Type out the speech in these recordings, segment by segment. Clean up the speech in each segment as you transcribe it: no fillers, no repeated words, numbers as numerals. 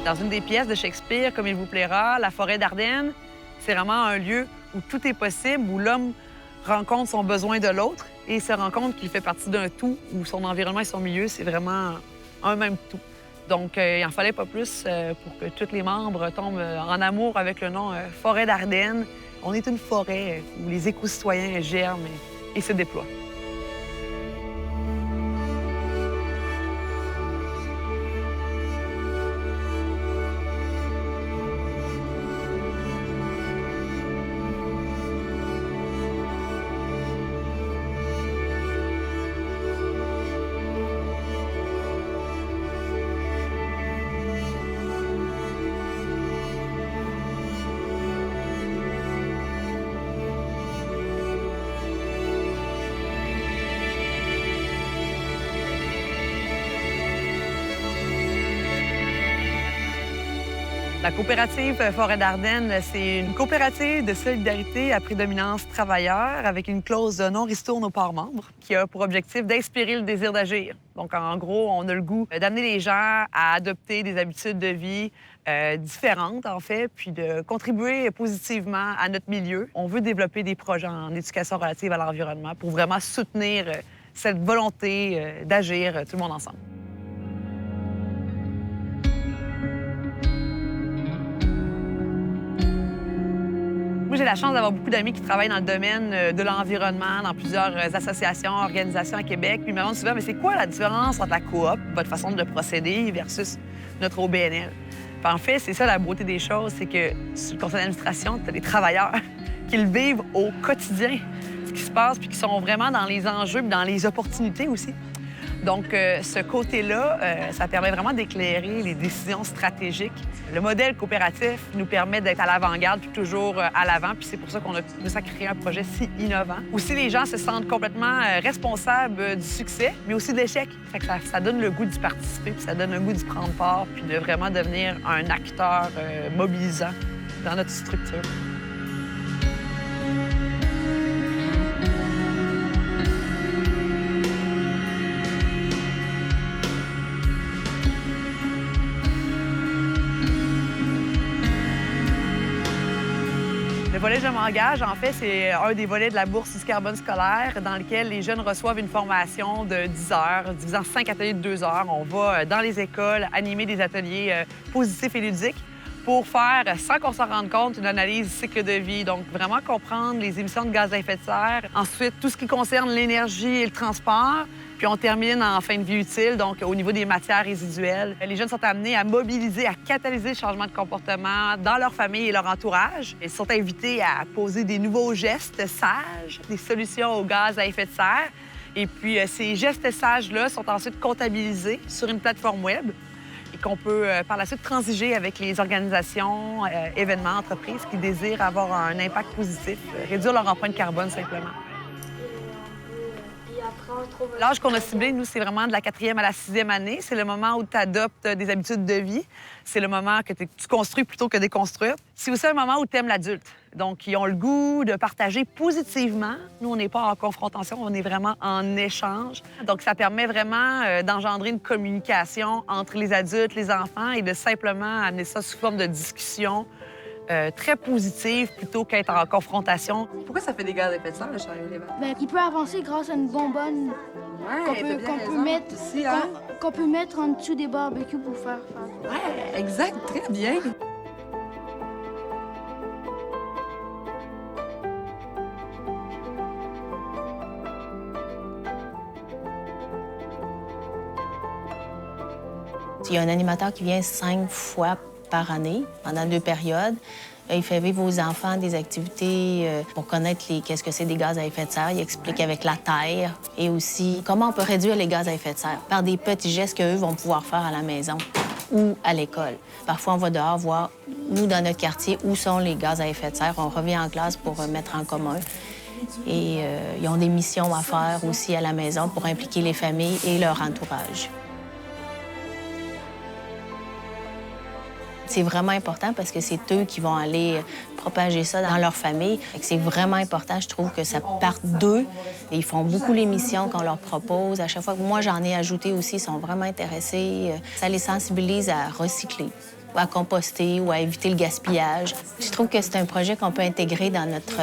Dans une des pièces de Shakespeare, Comme il vous plaira, la forêt d'Ardenne, c'est vraiment un lieu où tout est possible, où l'homme rencontre son besoin de l'autre et se rend compte qu'il fait partie d'un tout, où son environnement et son milieu, c'est vraiment un même tout. Donc, il n'en fallait pas plus pour que tous les membres tombent en amour avec le nom Forêt d'Ardenne. On est une forêt où les éco-citoyens germent et se déploient. La coopérative Forêt d'Ardenne, c'est une coopérative de solidarité à prédominance travailleur avec une clause de non-ristourne aux parts membres qui a pour objectif d'inspirer le désir d'agir. Donc, en gros, on a le goût d'amener les gens à adopter des habitudes de vie différentes, en fait, puis de contribuer positivement à notre milieu. On veut développer des projets en éducation relative à l'environnement pour vraiment soutenir cette volonté d'agir tout le monde ensemble. Moi, j'ai la chance d'avoir beaucoup d'amis qui travaillent dans le domaine de l'environnement, dans plusieurs associations, organisations à Québec. Puis ils me demandent souvent, mais c'est quoi la différence entre la coop, votre façon de procéder, versus notre OBNL? Puis en fait, c'est ça la beauté des choses, c'est que sur le conseil d'administration, tu as des travailleurs qui le vivent au quotidien, ce qui se passe, puis qui sont vraiment dans les enjeux, puis dans les opportunités aussi. Donc, ce côté-là, ça permet vraiment d'éclairer les décisions stratégiques. Le modèle coopératif nous permet d'être à l'avant-garde, puis toujours à l'avant, puis c'est pour ça qu'on a réussi à créer un projet si innovant. Aussi, les gens se sentent complètement responsables du succès, mais aussi de l'échec. Fait que ça donne le goût d'y participer, puis ça donne le goût d'y prendre part, puis de vraiment devenir un acteur mobilisant dans notre structure. Le volet Je m'engage, en fait, c'est un des volets de la bourse du carbone scolaire dans lequel les jeunes reçoivent une formation de 10 heures, divisant 5 ateliers de 2 heures. On va dans les écoles animer des ateliers positifs et ludiques pour faire, sans qu'on s'en rende compte, une analyse du cycle de vie. Donc, vraiment comprendre les émissions de gaz à effet de serre. Ensuite, tout ce qui concerne l'énergie et le transport. Puis on termine en fin de vie utile, donc au niveau des matières résiduelles. Les jeunes sont amenés à mobiliser, à catalyser le changement de comportement dans leur famille et leur entourage. Ils sont invités à poser des nouveaux gestes sages, des solutions au gaz à effet de serre. Et puis ces gestes sages-là sont ensuite comptabilisés sur une plateforme web et qu'on peut par la suite transiger avec les organisations, événements, entreprises qui désirent avoir un impact positif, réduire leur empreinte carbone simplement. L'âge qu'on a ciblé, nous, c'est vraiment de la 4e à la 6e année. C'est le moment où tu adoptes des habitudes de vie. C'est le moment que tu construis plutôt que déconstruire. C'est aussi un moment où tu aimes l'adulte. Donc, ils ont le goût de partager positivement. Nous, on n'est pas en confrontation, on est vraiment en échange. Donc, ça permet vraiment d'engendrer une communication entre les adultes, les enfants et de simplement amener ça sous forme de discussion très positive plutôt qu'être en confrontation. Pourquoi ça fait des gaz à effet de serre, le chariot élévateur? Bien, il peut avancer grâce à une bonbonne qu'on peut mettre en dessous des barbecues pour faire. Ouais, exact, très bien. Il y a un animateur qui vient 5 fois par année, pendant 2 périodes. Il fait vivre aux enfants des activités pour connaître qu'est-ce que c'est des gaz à effet de serre. Il explique avec la terre et aussi comment on peut réduire les gaz à effet de serre par des petits gestes qu'eux vont pouvoir faire à la maison ou à l'école. Parfois, on va dehors voir, nous, dans notre quartier, où sont les gaz à effet de serre. On revient en classe pour mettre en commun. Et ils ont des missions à faire aussi à la maison pour impliquer les familles et leur entourage. C'est vraiment important parce que c'est eux qui vont aller propager ça dans leur famille. C'est vraiment important, je trouve, que ça parte d'eux. Ils font beaucoup les missions qu'on leur propose. À chaque fois que moi, j'en ai ajouté aussi, ils sont vraiment intéressés. Ça les sensibilise à recycler. à composter ou à éviter le gaspillage. Je trouve que c'est un projet qu'on peut intégrer dans notre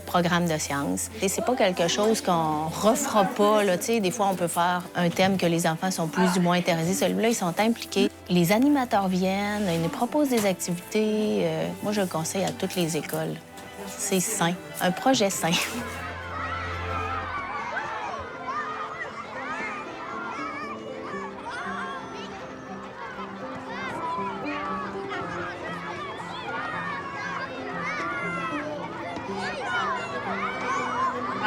programme de sciences. Et c'est pas quelque chose qu'on refera pas, là. Tu sais, des fois, on peut faire un thème que les enfants sont plus ou moins intéressés. Celui-là, ils sont impliqués. Les animateurs viennent, ils nous proposent des activités. Moi, je le conseille à toutes les écoles. C'est sain, un projet sain.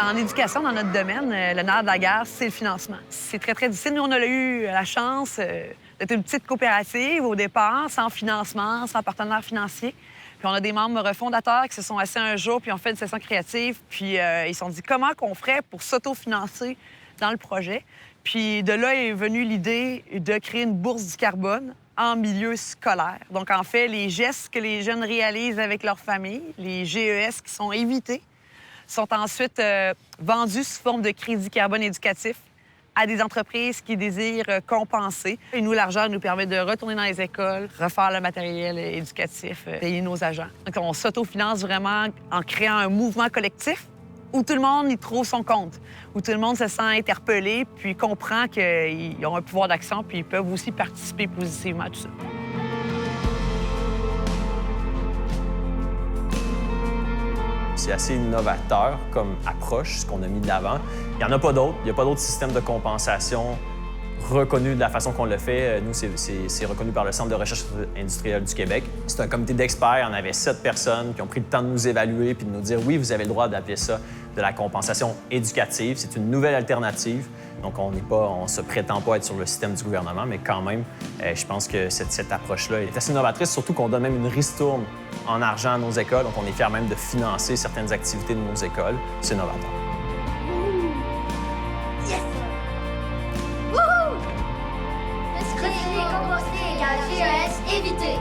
En éducation, dans notre domaine, le nerf de la guerre, c'est le financement. C'est très, très difficile. Nous, on a eu la chance d'être une petite coopérative au départ, sans financement, sans partenaire financier. Puis on a des membres fondateurs qui se sont assis un jour puis ont fait une session créative. Puis ils se sont dit comment qu'on ferait pour s'autofinancer dans le projet. Puis de là est venue l'idée de créer une bourse du carbone en milieu scolaire. Donc, en fait, les gestes que les jeunes réalisent avec leur famille, les GES qui sont évités, sont ensuite vendus sous forme de crédit carbone éducatif à des entreprises qui désirent compenser. Et nous, l'argent nous permet de retourner dans les écoles, refaire le matériel éducatif, payer nos agents. Donc, on s'autofinance vraiment en créant un mouvement collectif où tout le monde y trouve son compte, où tout le monde se sent interpellé puis comprend qu'ils ont un pouvoir d'action puis ils peuvent aussi participer positivement à tout ça. C'est assez innovateur comme approche, ce qu'on a mis de l'avant. Il n'y en a pas d'autres. Il n'y a pas d'autres systèmes de compensation reconnus de la façon qu'on le fait. Nous, c'est reconnu par le Centre de recherche industrielle du Québec. C'est un comité d'experts. On avait 7 personnes qui ont pris le temps de nous évaluer puis de nous dire « Oui, vous avez le droit d'appeler ça de la compensation éducative. C'est une nouvelle alternative. » Donc, on ne se prétend pas être sur le système du gouvernement, mais quand même, je pense que cette approche-là est assez novatrice, surtout qu'on donne même une ristourne en argent à nos écoles. Donc, on est fiers même de financer certaines activités de nos écoles. C'est novateur. Yes! Wouhou! Recycler, composter égale GES évité.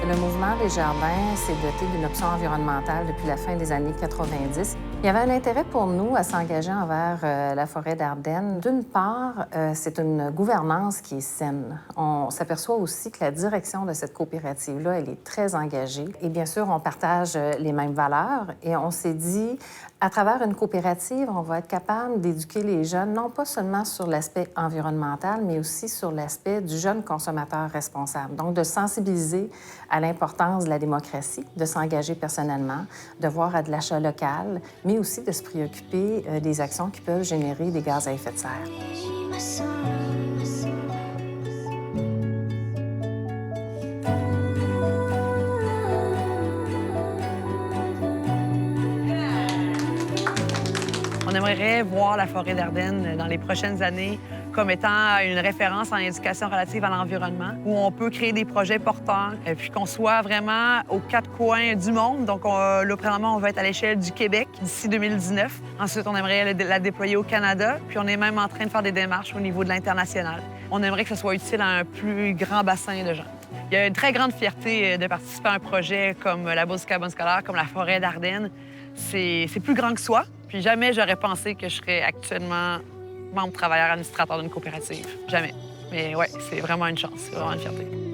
Le mouvement des jardins s'est doté d'une option environnementale depuis la fin des années 90. Il y avait un intérêt pour nous à s'engager envers la forêt d'Ardennes. D'une part, c'est une gouvernance qui est saine. On s'aperçoit aussi que la direction de cette coopérative-là, elle est très engagée. Et bien sûr, on partage les mêmes valeurs. Et on s'est dit, à travers une coopérative, on va être capable d'éduquer les jeunes, non pas seulement sur l'aspect environnemental, mais aussi sur l'aspect du jeune consommateur responsable. Donc, de sensibiliser à l'importance de la démocratie, de s'engager personnellement, de voir à de l'achat local, mais aussi de se préoccuper des actions qui peuvent générer des gaz à effet de serre. On aimerait voir la forêt d'Ardennes dans les prochaines années comme étant une référence en éducation relative à l'environnement, où on peut créer des projets porteurs, puis qu'on soit vraiment aux 4 coins du monde. Donc, là, présentement, on va être à l'échelle du Québec d'ici 2019. Ensuite, on aimerait la déployer au Canada, puis on est même en train de faire des démarches au niveau de l'international. On aimerait que ce soit utile à un plus grand bassin de gens. Il y a une très grande fierté de participer à un projet comme la Bourse du carbone scolaire, comme la forêt d'Ardennes. C'est plus grand que soi. Puis jamais j'aurais pensé que je serais actuellement membre travailleur administrateur d'une coopérative. Jamais. Mais ouais, c'est vraiment une chance, c'est vraiment une fierté.